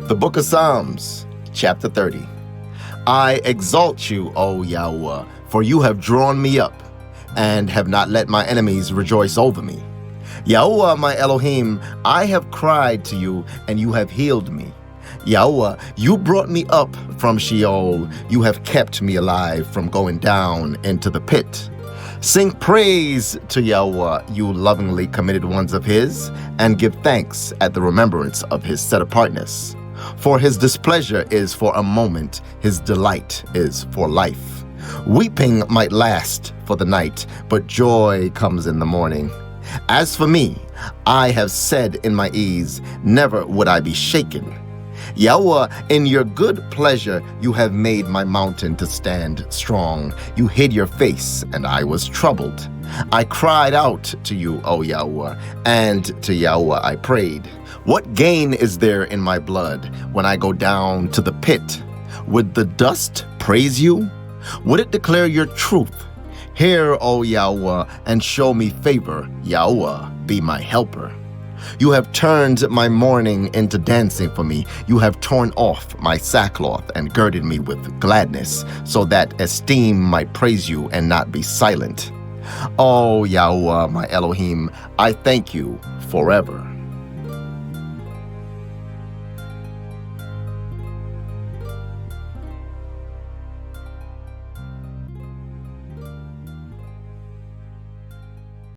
The Book of Psalms, chapter 30. I exalt you, O Yahuah, for you have drawn me up, and have not let my enemies rejoice over me. Yahuah, my Elohim, I have cried to you, and you have healed me. Yahuah, you brought me up from Sheol. You have kept me alive from going down into the pit. Sing praise to Yahuah, you lovingly committed ones of his, and give thanks at the remembrance of his set-apartness. For his displeasure is for a moment, his delight is for life. Weeping might last for the night, but joy comes in the morning. As for me, I have said in my ease, never would I be shaken. Yahuah, in your good pleasure, you have made my mountain to stand strong. You hid your face, and I was troubled. I cried out to you, O Yahuah, and to Yahuah I prayed. What gain is there in my blood when I go down to the pit? Would the dust praise you? Would it declare your truth? Hear, O Yahuah, and show me favor. Yahuah, be my helper. You have turned my mourning into dancing for me. You have torn off my sackcloth and girded me with gladness, so that esteem might praise you and not be silent. O Yahuah, my Elohim, I thank you forever.